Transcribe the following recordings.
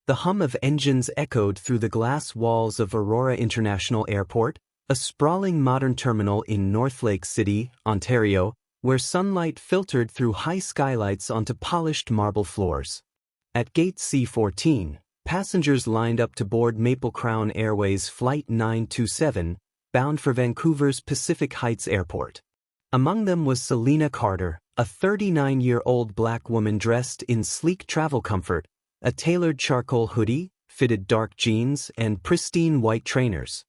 The hum of engines echoed through the glass walls of Aurora International Airport, a sprawling modern terminal in Northlake City, Ontario, where sunlight filtered through high skylights onto polished marble floors. At Gate C-14, passengers lined up to board Maple Crown Airways Flight 927, bound for Vancouver's Pacific Heights Airport. Among them was Selena Carter, a 39-year-old black woman dressed in sleek travel comfort, a tailored charcoal hoodie, fitted dark jeans, and pristine white trainers.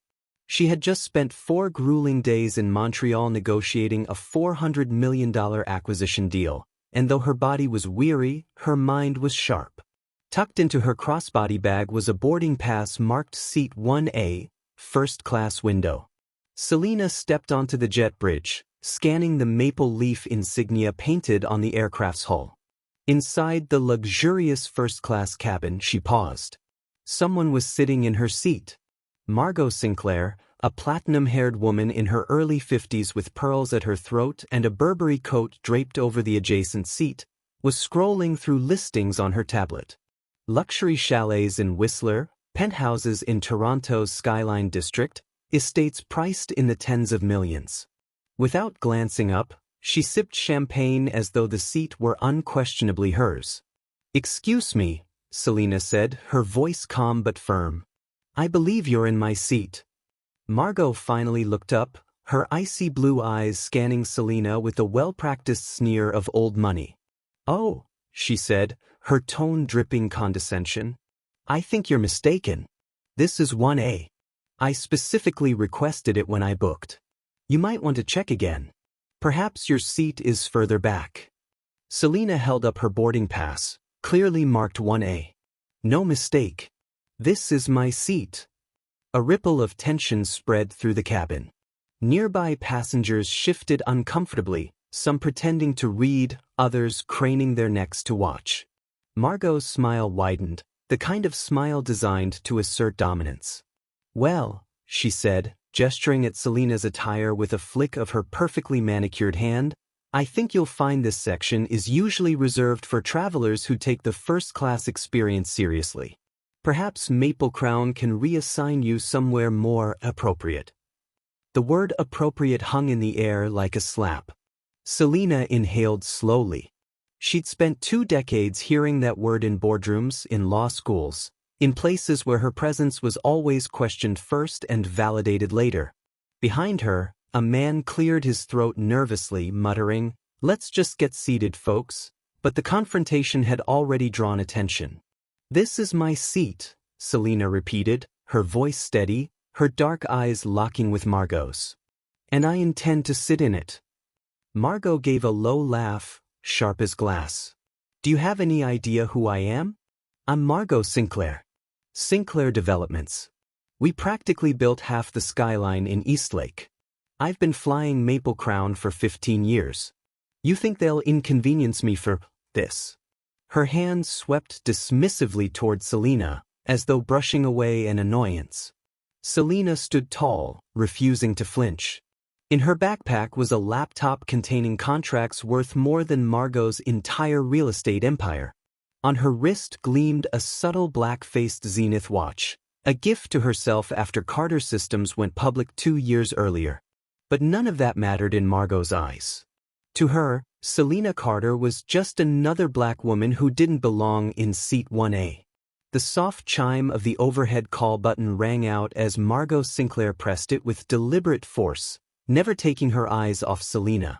She had just spent 4 grueling days in Montreal negotiating a $400 million acquisition deal, and though her body was weary, her mind was sharp. Tucked into her crossbody bag was a boarding pass marked Seat 1A, First Class Window. Selena stepped onto the jet bridge, scanning the maple leaf insignia painted on the aircraft's hull. Inside the luxurious first-class cabin, she paused. Someone was sitting in her seat. Margot Sinclair, a platinum-haired woman in her early 50s with pearls at her throat and a Burberry coat draped over the adjacent seat, was scrolling through listings on her tablet. Luxury chalets in Whistler, penthouses in Toronto's Skyline district, estates priced in the tens of millions. Without glancing up, she sipped champagne as though the seat were unquestionably hers. "Excuse me," Selena said, her voice calm but firm. "I believe you're in my seat." Margot finally looked up, her icy blue eyes scanning Selena with a well-practiced sneer of old money. "Oh," she said, her tone dripping condescension. "I think you're mistaken. This is 1A. I specifically requested it when I booked. You might want to check again. Perhaps your seat is further back." Selena held up her boarding pass, clearly marked 1A. "No mistake. This is my seat." A ripple of tension spread through the cabin. Nearby passengers shifted uncomfortably, some pretending to read, others craning their necks to watch. Margot's smile widened, the kind of smile designed to assert dominance. "Well," she said, gesturing at Selena's attire with a flick of her perfectly manicured hand, "I think you'll find this section is usually reserved for travelers who take the first-class experience seriously. Perhaps Maple Crown can reassign you somewhere more appropriate." The word appropriate hung in the air like a slap. Selena inhaled slowly. She'd spent 2 decades hearing that word in boardrooms, in law schools, in places where her presence was always questioned first and validated later. Behind her, a man cleared his throat nervously, muttering, "Let's just get seated, folks." But the confrontation had already drawn attention. "This is my seat," Selena repeated, her voice steady, her dark eyes locking with Margot's. "And I intend to sit in it." Margot gave a low laugh, sharp as glass. "Do you have any idea who I am? I'm Margot Sinclair. Sinclair Developments. We practically built half the skyline in Eastlake. I've been flying Maple Crown for 15 years. You think they'll inconvenience me for this?" Her hand swept dismissively toward Selena, as though brushing away an annoyance. Selena stood tall, refusing to flinch. In her backpack was a laptop containing contracts worth more than Margot's entire real estate empire. On her wrist gleamed a subtle black-faced Zenith watch, a gift to herself after Carter Systems went public 2 years earlier. But none of that mattered in Margot's eyes. To her, Selena Carter was just another black woman who didn't belong in Seat 1A. The soft chime of the overhead call button rang out as Margot Sinclair pressed it with deliberate force, never taking her eyes off Selena.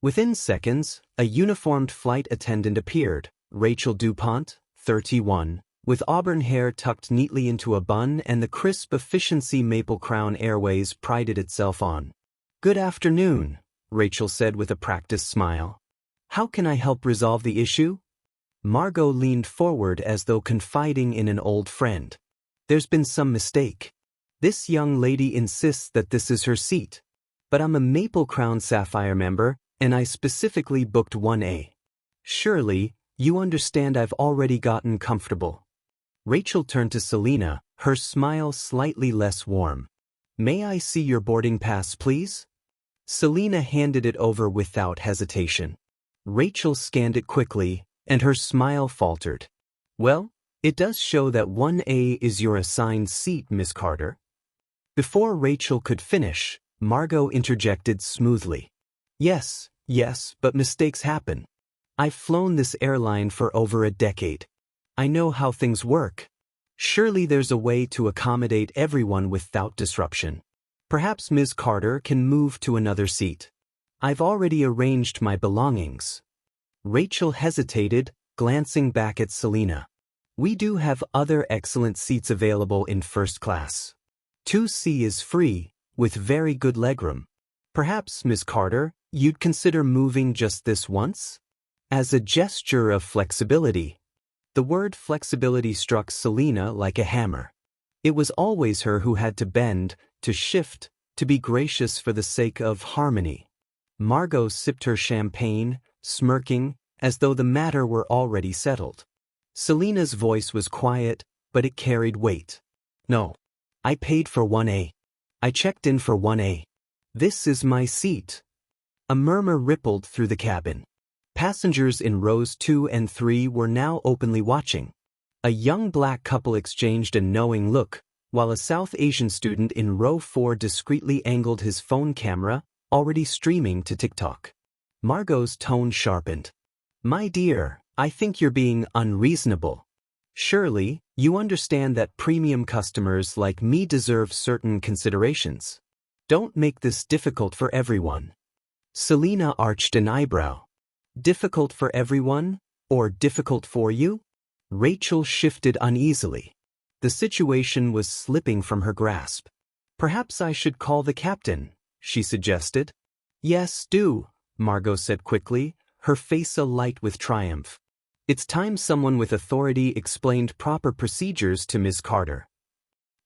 Within seconds, a uniformed flight attendant appeared, Rachel DuPont, 31, with auburn hair tucked neatly into a bun and the crisp efficiency Maple Crown Airways prided itself on. "Good afternoon," Rachel said with a practiced smile. "How can I help resolve the issue?" Margot leaned forward as though confiding in an old friend. "There's been some mistake. This young lady insists that this is her seat. But I'm a Maple Crown Sapphire member, and I specifically booked 1A. Surely, you understand I've already gotten comfortable." Rachel turned to Selena, her smile slightly less warm. "May I see your boarding pass, please?" Selena handed it over without hesitation. Rachel scanned it quickly, and her smile faltered. "Well, It does show that 1A is your assigned seat, Miss Carter. Before Rachel could finish, Margot interjected smoothly. Yes, but mistakes happen. I've flown this airline for over a decade. I know how things work. Surely there's a way to accommodate everyone without disruption. Perhaps Ms. Carter can move to another seat. I've already arranged my belongings. Rachel hesitated, glancing back at Selena. We do have other excellent seats available in first class. 2C is free, with very good legroom. Perhaps, Ms. Carter, you'd consider moving just this once? As a gesture of flexibility. The word flexibility struck Selena like a hammer. It was always her who had to bend, to shift, to be gracious for the sake of harmony. Margot sipped her champagne, smirking, as though the matter were already settled. Selena's voice was quiet, but it carried weight. No. I paid for 1A. I checked in for 1A. This is my seat. A murmur rippled through the cabin. Passengers in rows 2 and 3 were now openly watching. A young black couple exchanged a knowing look, while a South Asian student in row 4 discreetly angled his phone camera, already streaming to TikTok. Margot's tone sharpened. My dear, I think you're being unreasonable. Surely, you understand that premium customers like me deserve certain considerations. Don't make this difficult for everyone. Selena arched an eyebrow. Difficult for everyone, or difficult for you? Rachel shifted uneasily. The situation was slipping from her grasp. Perhaps I should call the captain, she suggested. Yes, do, Margot said quickly, her face alight with triumph. It's time someone with authority explained proper procedures to Ms. Carter.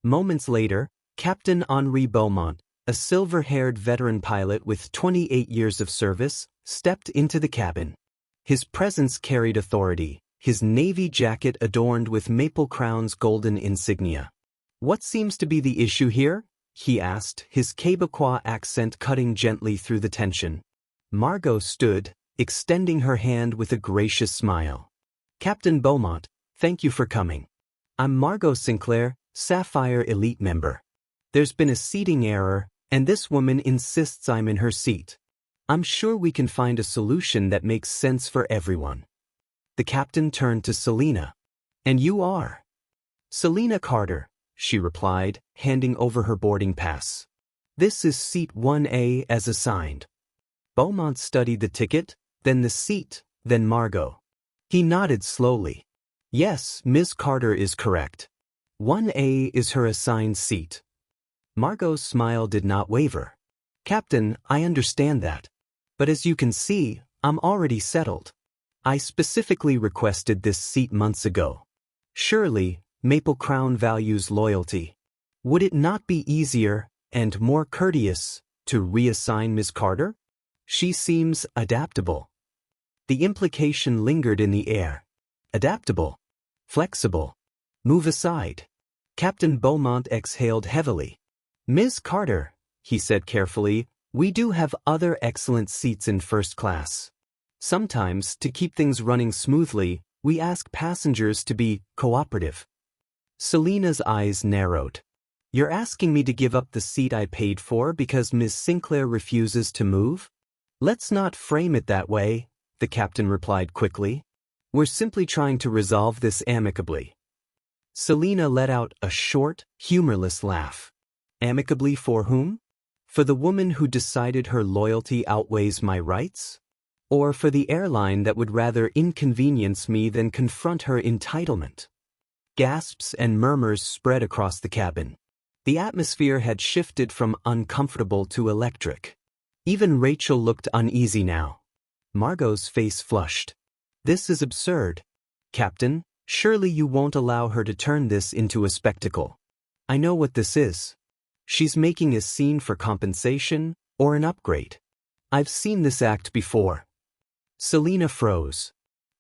Moments later, Captain Henri Beaumont, a silver-haired veteran pilot with 28 years of service, stepped into the cabin. His presence carried authority, his navy jacket adorned with Maple Crown's golden insignia. What seems to be the issue here? He asked, his Quebecois accent cutting gently through the tension. Margot stood, extending her hand with a gracious smile. Captain Beaumont, thank you for coming. I'm Margot Sinclair, Sapphire Elite member. There's been a seating error, and this woman insists I'm in her seat. I'm sure we can find a solution that makes sense for everyone. The captain turned to Selena. And you are? Selena Carter, she replied, handing over her boarding pass. This is seat 1A as assigned. Beaumont studied the ticket, then the seat, then Margot. He nodded slowly. Yes, Ms. Carter is correct. 1A is her assigned seat. Margot's smile did not waver. Captain, I understand that. But as you can see, I'm already settled. I specifically requested this seat months ago. Surely, Maple Crown values loyalty. Would it not be easier, and more courteous, to reassign Ms. Carter? She seems adaptable. The implication lingered in the air. Adaptable. Flexible. Move aside. Captain Beaumont exhaled heavily. Ms. Carter, he said carefully, we do have other excellent seats in first class. Sometimes, to keep things running smoothly, we ask passengers to be cooperative. Selena's eyes narrowed. You're asking me to give up the seat I paid for because Ms. Sinclair refuses to move? Let's not frame it that way, the captain replied quickly. We're simply trying to resolve this amicably. Selena let out a short, humorless laugh. Amicably for whom? For the woman who decided her loyalty outweighs my rights? Or for the airline that would rather inconvenience me than confront her entitlement? Gasps and murmurs spread across the cabin. The atmosphere had shifted from uncomfortable to electric. Even Rachel looked uneasy now. Margot's face flushed. This is absurd. Captain, surely you won't allow her to turn this into a spectacle. I know what this is. She's making a scene for compensation or an upgrade. I've seen this act before. Selena froze.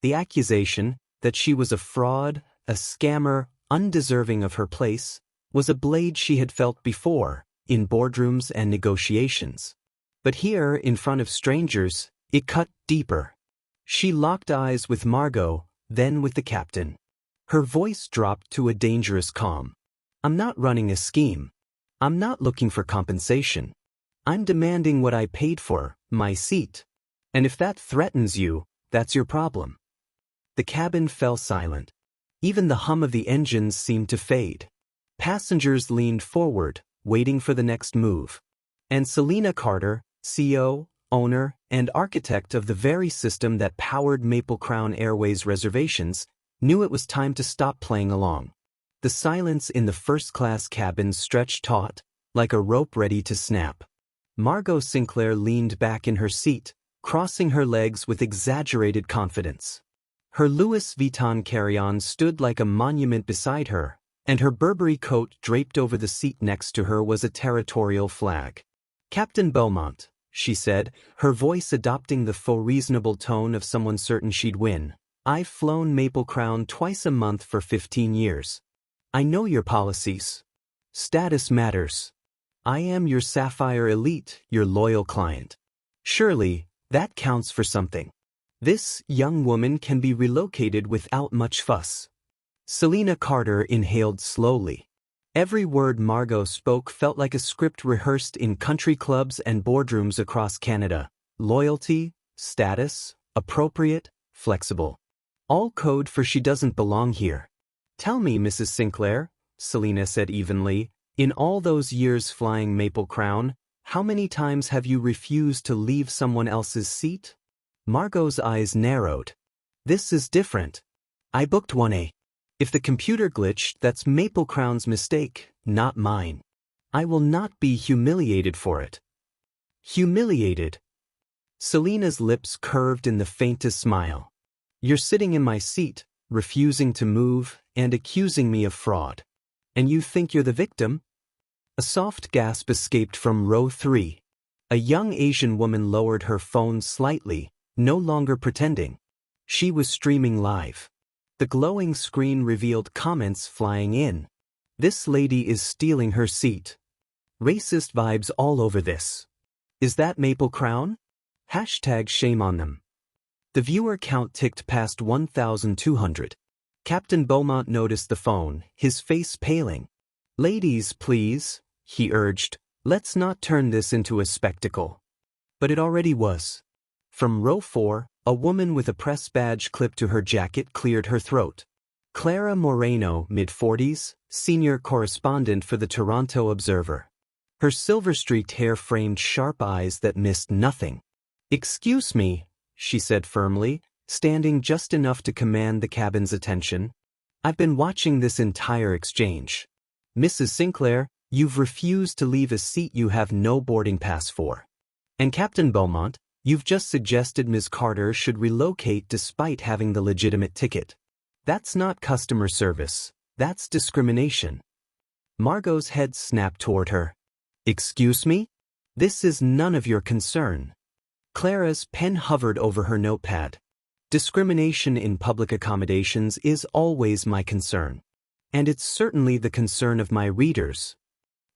The accusation that she was a fraud, a scammer, undeserving of her place, was a blade she had felt before, in boardrooms and negotiations. But here, in front of strangers, it cut deeper. She locked eyes with Margot, then with the captain. Her voice dropped to a dangerous calm. I'm not running a scheme. I'm not looking for compensation. I'm demanding what I paid for, my seat. And if that threatens you, that's your problem. The cabin fell silent. Even the hum of the engines seemed to fade. Passengers leaned forward, waiting for the next move. And Selena Carter, CEO, owner, and architect of the very system that powered Maple Crown Airways reservations, knew it was time to stop playing along. The silence in the first-class cabin stretched taut, like a rope ready to snap. Margot Sinclair leaned back in her seat, crossing her legs with exaggerated confidence. Her Louis Vuitton carry-on stood like a monument beside her, and her Burberry coat draped over the seat next to her was a territorial flag. "Captain Beaumont," she said, her voice adopting the faux reasonable tone of someone certain she'd win. "I've flown Maple Crown twice a month for 15 years. I know your policies. Status matters. I am your Sapphire Elite, your loyal client. Surely, that counts for something. This young woman can be relocated without much fuss." Selena Carter inhaled slowly. Every word Margot spoke felt like a script rehearsed in country clubs and boardrooms across Canada. Loyalty, status, appropriate, flexible. All code for she doesn't belong here. "Tell me, Mrs. Sinclair," Selena said evenly, "in all those years flying Maple Crown, how many times have you refused to leave someone else's seat?" Margot's eyes narrowed. "This is different. I booked 1A. If the computer glitched, that's Maple Crown's mistake, not mine. I will not be humiliated for it." "Humiliated?" Selena's lips curved in the faintest smile. "You're sitting in my seat, refusing to move, and accusing me of fraud. And you think you're the victim?" A soft gasp escaped from row 3. A young Asian woman lowered her phone slightly, no longer pretending. She was streaming live. The glowing screen revealed comments flying in. "This lady is stealing her seat. Racist vibes all over this. Is that Maple Crown? Hashtag shame on them." The viewer count ticked past 1,200. Captain Beaumont noticed the phone, his face paling. "Ladies, please," he urged, "let's not turn this into a spectacle." But it already was. From row 4, a woman with a press badge clipped to her jacket cleared her throat. Clara Moreno, mid-40s, senior correspondent for the Toronto Observer. Her silver-streaked hair framed sharp eyes that missed nothing. "Excuse me," she said firmly, standing just enough to command the cabin's attention. "I've been watching this entire exchange. Mrs. Sinclair, you've refused to leave a seat you have no boarding pass for. And Captain Beaumont, you've just suggested Ms. Carter should relocate despite having the legitimate ticket. That's not customer service. That's discrimination." Margot's head snapped toward her. "Excuse me? This is none of your concern." Clara's pen hovered over her notepad. "Discrimination in public accommodations is always my concern. And it's certainly the concern of my readers."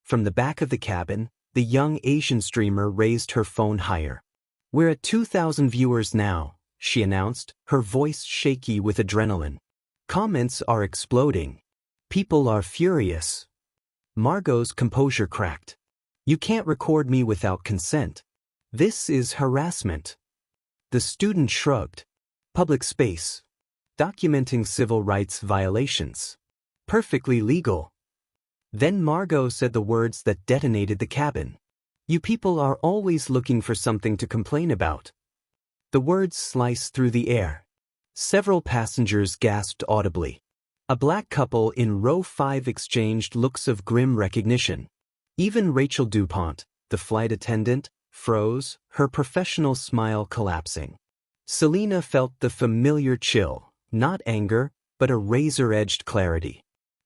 From the back of the cabin, the young Asian streamer raised her phone higher. "We're at 2,000 viewers now," she announced, her voice shaky with adrenaline. "Comments are exploding. People are furious." Margot's composure cracked. "You can't record me without consent. This is harassment." The student shrugged. "Public space. Documenting civil rights violations. Perfectly legal." Then Margot said the words that detonated the cabin. "You people are always looking for something to complain about." The words sliced through the air. Several passengers gasped audibly. A black couple in row 5 exchanged looks of grim recognition. Even Rachel DuPont, the flight attendant, froze, her professional smile collapsing. Selena felt the familiar chill, not anger, but a razor-edged clarity.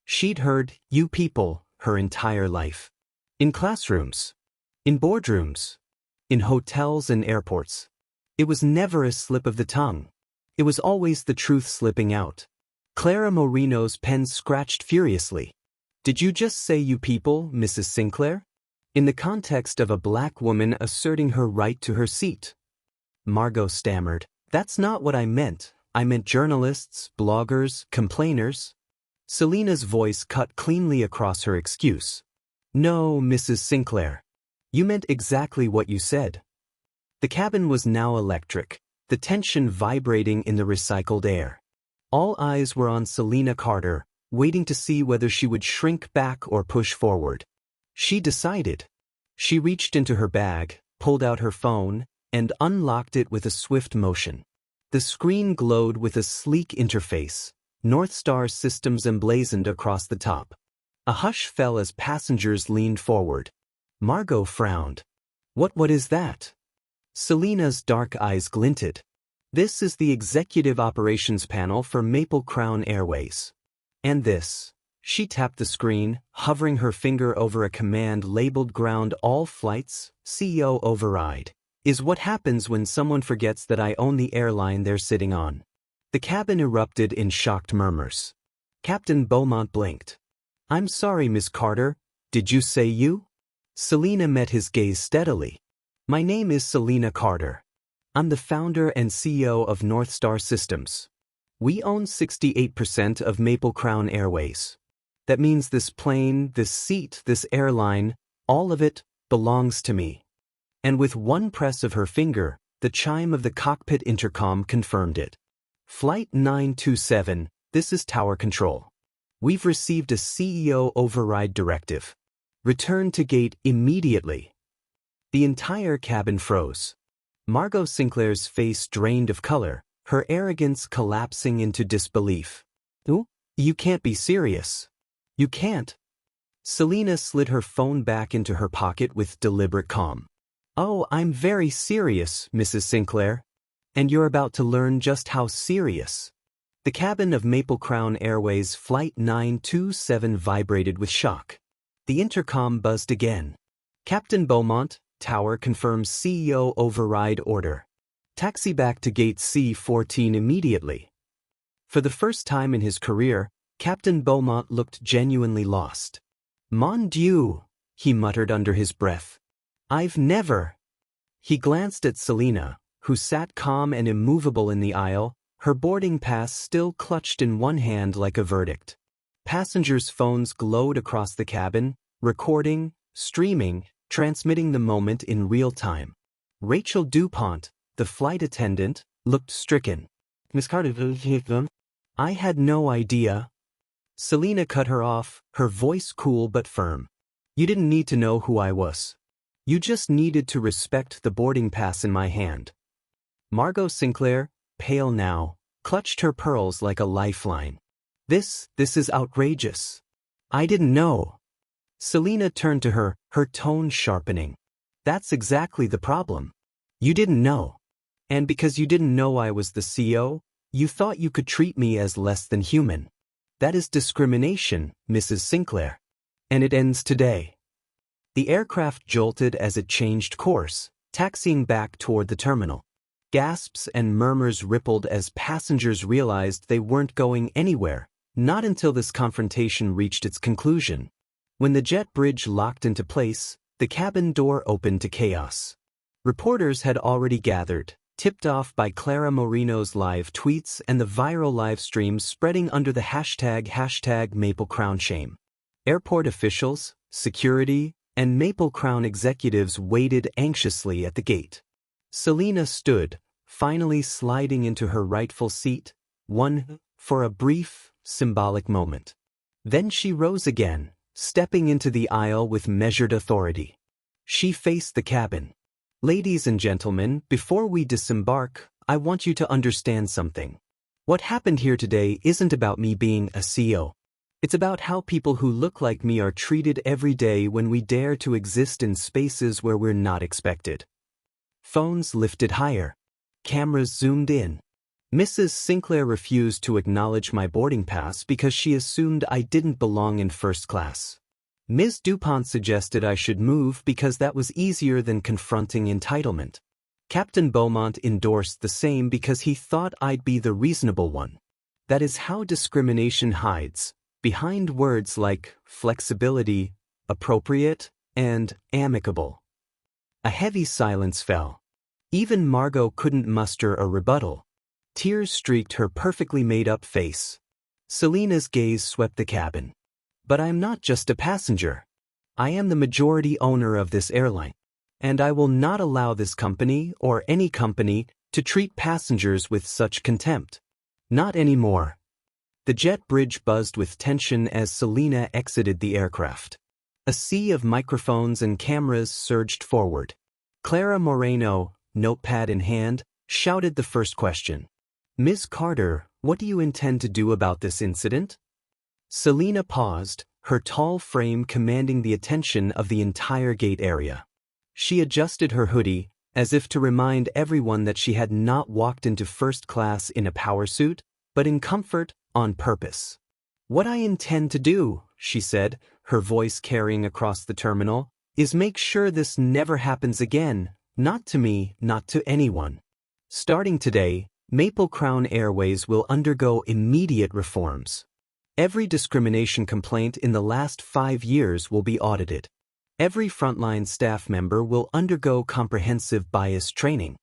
She'd heard, "you people," her entire life. In classrooms. In boardrooms. In hotels and airports. It was never a slip of the tongue. It was always the truth slipping out. Clara Moreno's pen scratched furiously. "Did you just say you people, Mrs. Sinclair?" In the context of a black woman asserting her right to her seat. Margot stammered, "That's not what I meant. I meant journalists, bloggers, complainers. Selena's voice cut cleanly across her excuse. No, Mrs. Sinclair. You meant exactly what you said. The cabin was now electric, the tension vibrating in the recycled air. All eyes were on Selena Carter, waiting to see whether she would shrink back or push forward. She decided. She reached into her bag, pulled out her phone, and unlocked it with a swift motion. The screen glowed with a sleek interface, North Star systems emblazoned across the top. A hush fell as passengers leaned forward. Margot frowned. What is that? Selena's dark eyes glinted. This is the Executive Operations Panel for Maple Crown Airways. And this. She tapped the screen, hovering her finger over a command labeled Ground All Flights, CEO Override, is what happens when someone forgets that I own the airline they're sitting on. The cabin erupted in shocked murmurs. Captain Beaumont blinked. I'm sorry, Miss Carter, did you say you? Selena met his gaze steadily. My name is Selena Carter. I'm the founder and CEO of North Star Systems. We own 68% of Maple Crown Airways. That means this plane, this seat, this airline, all of it belongs to me. And with one press of her finger, the chime of the cockpit intercom confirmed it. Flight 927, this is Tower Control. We've received a CEO override directive. Return to gate immediately. The entire cabin froze. Margot Sinclair's face drained of color, her arrogance collapsing into disbelief. You can't be serious. You can't. Selena slid her phone back into her pocket with deliberate calm. Oh, I'm very serious, Mrs. Sinclair. And you're about to learn just how serious. The cabin of Maple Crown Airways Flight 927 vibrated with shock. The intercom buzzed again. Captain Beaumont, Tower confirms CEO override order. Taxi back to gate C14 immediately. For the first time in his career, Captain Beaumont looked genuinely lost. Mon Dieu, he muttered under his breath. I've never. He glanced at Selena, who sat calm and immovable in the aisle, her boarding pass still clutched in one hand like a verdict. Passengers' phones glowed across the cabin, recording, streaming, transmitting the moment in real time. Rachel DuPont, the flight attendant, looked stricken. Miss Carter, I had no idea. Selena cut her off, her voice cool but firm. You didn't need to know who I was. You just needed to respect the boarding pass in my hand. Margot Sinclair, pale now, clutched her pearls like a lifeline. This is outrageous. I didn't know. Selena turned to her, her tone sharpening. That's exactly the problem. You didn't know. And because you didn't know I was the CEO, you thought you could treat me as less than human. That is discrimination, Mrs. Sinclair. And it ends today. The aircraft jolted as it changed course, taxiing back toward the terminal. Gasps and murmurs rippled as passengers realized they weren't going anywhere, not until this confrontation reached its conclusion. When the jet bridge locked into place, the cabin door opened to chaos. Reporters had already gathered, tipped off by Clara Moreno's live tweets and the viral live streams spreading under the hashtag #MapleCrownShame. Airport officials, security, and Maple Crown executives waited anxiously at the gate. Selena stood, finally sliding into her rightful seat, for a brief, symbolic moment. Then she rose again, stepping into the aisle with measured authority. She faced the cabin. Ladies and gentlemen, before we disembark, I want you to understand something. What happened here today isn't about me being a CEO. It's about how people who look like me are treated every day when we dare to exist in spaces where we're not expected. Phones lifted higher. Cameras zoomed in. Mrs. Sinclair refused to acknowledge my boarding pass because she assumed I didn't belong in first class. Ms. DuPont suggested I should move because that was easier than confronting entitlement. Captain Beaumont endorsed the same because he thought I'd be the reasonable one. That is how discrimination hides, behind words like flexibility, appropriate, and amicable. A heavy silence fell. Even Margot couldn't muster a rebuttal. Tears streaked her perfectly made-up face. Selena's gaze swept the cabin. But I am not just a passenger. I am the majority owner of this airline. And I will not allow this company or any company to treat passengers with such contempt. Not anymore. The jet bridge buzzed with tension as Selena exited the aircraft. A sea of microphones and cameras surged forward. Clara Moreno, notepad in hand, shouted the first question. Ms. Carter, what do you intend to do about this incident? Selena paused, her tall frame commanding the attention of the entire gate area. She adjusted her hoodie, as if to remind everyone that she had not walked into first class in a power suit, but in comfort, on purpose. What I intend to do, she said, her voice carrying across the terminal, is make sure this never happens again, not to me, not to anyone. Starting today, Maple Crown Airways will undergo immediate reforms. Every discrimination complaint in the last 5 years will be audited. Every frontline staff member will undergo comprehensive bias training.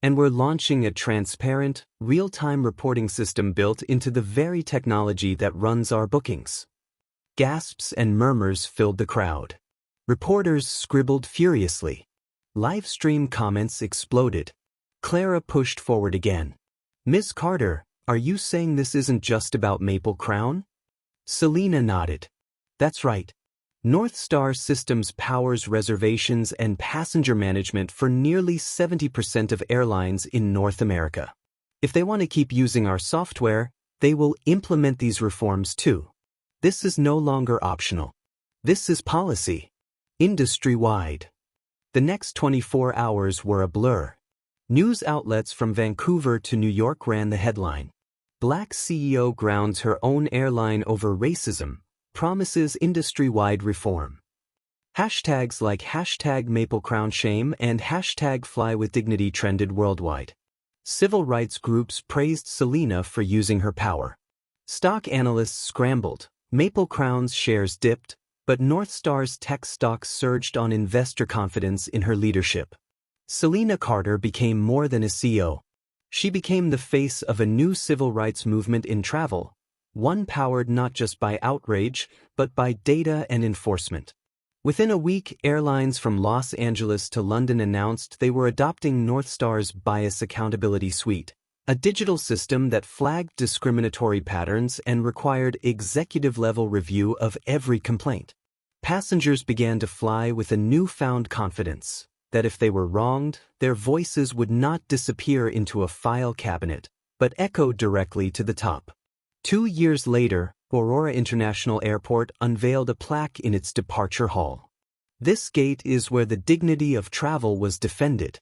And we're launching a transparent, real-time reporting system built into the very technology that runs our bookings. Gasps and murmurs filled the crowd. Reporters scribbled furiously. Live stream comments exploded. Clara pushed forward again. Ms. Carter, are you saying this isn't just about Maple Crown? Selena nodded. That's right. North Star Systems powers reservations and passenger management for nearly 70% of airlines in North America. If they want to keep using our software, they will implement these reforms too. This is no longer optional. This is policy. Industry-wide. The next 24 hours were a blur. News outlets from Vancouver to New York ran the headline. Black CEO grounds her own airline over racism, promises industry-wide reform. Hashtags like #MapleCrownShame and #FlyWithDignity trended worldwide. Civil rights groups praised Selena for using her power. Stock analysts scrambled, Maple Crown's shares dipped, but North Star's tech stocks surged on investor confidence in her leadership. Selena Carter became more than a CEO. She became the face of a new civil rights movement in travel, one powered not just by outrage, but by data and enforcement. Within a week, airlines from Los Angeles to London announced they were adopting North Star's Bias Accountability Suite, a digital system that flagged discriminatory patterns and required executive-level review of every complaint. Passengers began to fly with a newfound confidence that if they were wronged, their voices would not disappear into a file cabinet, but echoed directly to the top. 2 years later, Aurora International Airport unveiled a plaque in its departure hall. This gate is where the dignity of travel was defended.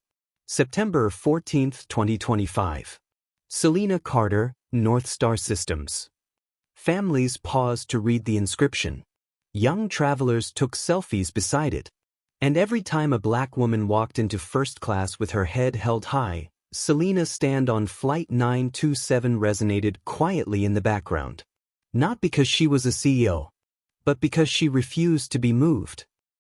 September 14, 2025. Selena Carter, North Star Systems. Families paused to read the inscription. Young travelers took selfies beside it. And every time a black woman walked into first class with her head held high, Selena's stand on Flight 927 resonated quietly in the background. Not because she was a CEO, but because she refused to be moved.